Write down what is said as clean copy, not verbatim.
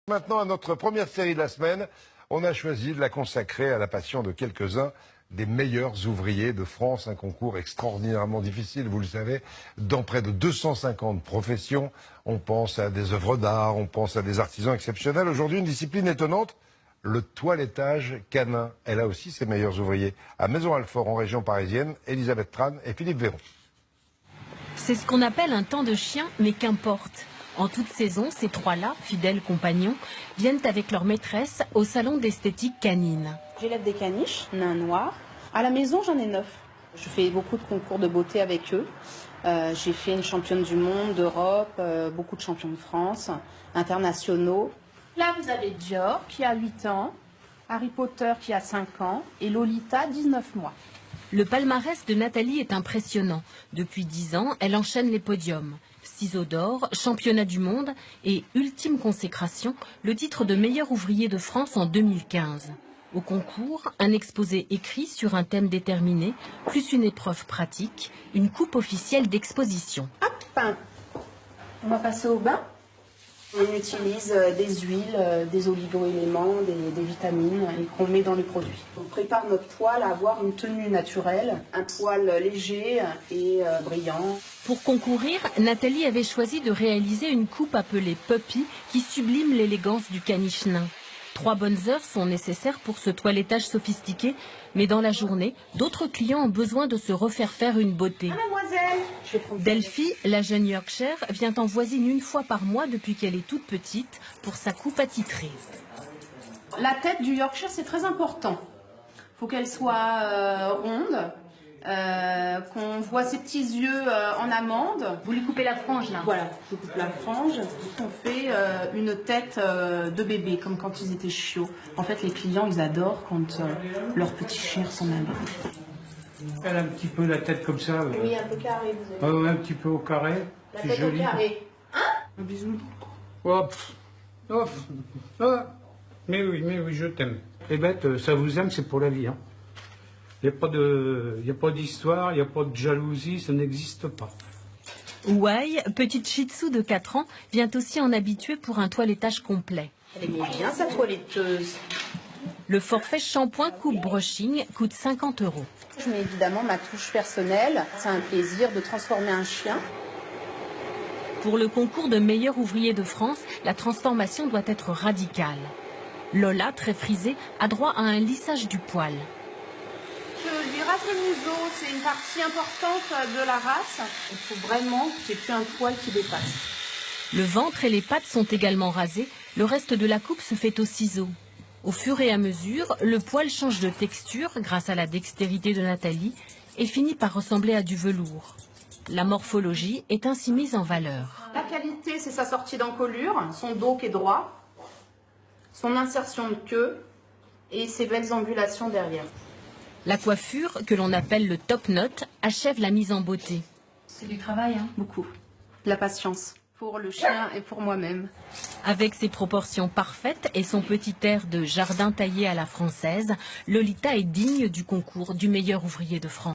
Maintenant, à notre première série de la semaine, on a choisi de la consacrer à la passion de quelques-uns des meilleurs ouvriers de France. Un concours extraordinairement difficile, vous le savez, dans près de 250 professions. On pense à des œuvres d'art, on pense à des artisans exceptionnels. Aujourd'hui, une discipline étonnante, le toilettage canin. Elle a aussi ses meilleurs ouvriers. À Maisons-Alfort, en région parisienne, Elisabeth Tran et Philippe Véron. C'est ce qu'on appelle un temps de chien, mais qu'importe. En toute saison, ces trois-là, fidèles compagnons, viennent avec leur maîtresse au salon d'esthétique canine. J'élève des caniches, nains noirs. À la maison, j'en ai 9. Je fais beaucoup de concours de beauté avec eux. J'ai fait une championne du monde, d'Europe, beaucoup de champions de France, internationaux. Là, vous avez Dior qui a 8 ans, Harry Potter qui a 5 ans et Lolita 19 mois. Le palmarès de Nathalie est impressionnant. Depuis 10 ans, elle enchaîne les podiums. Ciseaux d'or, championnat du monde et ultime consécration, le titre de meilleur ouvrier de France en 2015. Au concours, un exposé écrit sur un thème déterminé, plus une épreuve pratique, une coupe officielle d'exposition. Hop, on va passer au bain. On utilise des huiles, des oligo-éléments, des vitamines et qu'on met dans les produits. On prépare notre poil à avoir une tenue naturelle, un poil léger et brillant. Pour concourir, Nathalie avait choisi de réaliser une coupe appelée Puppy qui sublime l'élégance du caniche nain. 3 bonnes heures sont nécessaires pour ce toilettage sophistiqué, mais dans la journée, d'autres clients ont besoin de se refaire faire une beauté. Ah, mademoiselle, Delphi, la jeune Yorkshire, vient en voisine une fois par mois depuis qu'elle est toute petite pour sa coupe attitrée. La tête du Yorkshire, c'est très important. Il faut qu'elle soit ronde, qu'on voit ses petits yeux en amande. Vous lui coupez la frange là? Voilà, je coupe la frange. On fait une tête de bébé, comme quand ils étaient chiots. En fait, les clients, ils adorent quand leurs petits chiens sont mal. Elle a un petit peu la tête comme ça. Oui, un peu carré, vous avez. Un petit peu au carré. La C'est tête joli. au carré. Un bisou. Hop. Hop. Ah. Mais oui, je t'aime. Les bêtes, ça vous aime, c'est pour la vie. Il n'y a pas d'histoire, il n'y a pas de jalousie, ça n'existe pas. Wai, petite shih tzu de 4 ans, vient aussi en habituer pour un toilettage complet. Elle aimait bien sa toiletteuse. Le forfait shampoing coupe brushing coûte 50 €. Je mets évidemment ma touche personnelle. C'est un plaisir de transformer un chien. Pour le concours de meilleur ouvrier de France, la transformation doit être radicale. Lola, très frisée, a droit à un lissage du poil. Je lui rase le museau, c'est une partie importante de la race. Il faut vraiment qu'il n'y ait plus un poil qui dépasse. Le ventre et les pattes sont également rasés, le reste de la coupe se fait au ciseau. Au fur et à mesure, le poil change de texture grâce à la dextérité de Nathalie et finit par ressembler à du velours. La morphologie est ainsi mise en valeur. La qualité, c'est sa sortie d'encolure, son dos qui est droit, son insertion de queue et ses belles ambulations derrière. La coiffure, que l'on appelle le top knot, achève la mise en beauté. C'est du travail, beaucoup. De la patience, pour le chien et pour moi-même. Avec ses proportions parfaites et son petit air de jardin taillé à la française, Lolita est digne du concours du meilleur ouvrier de France.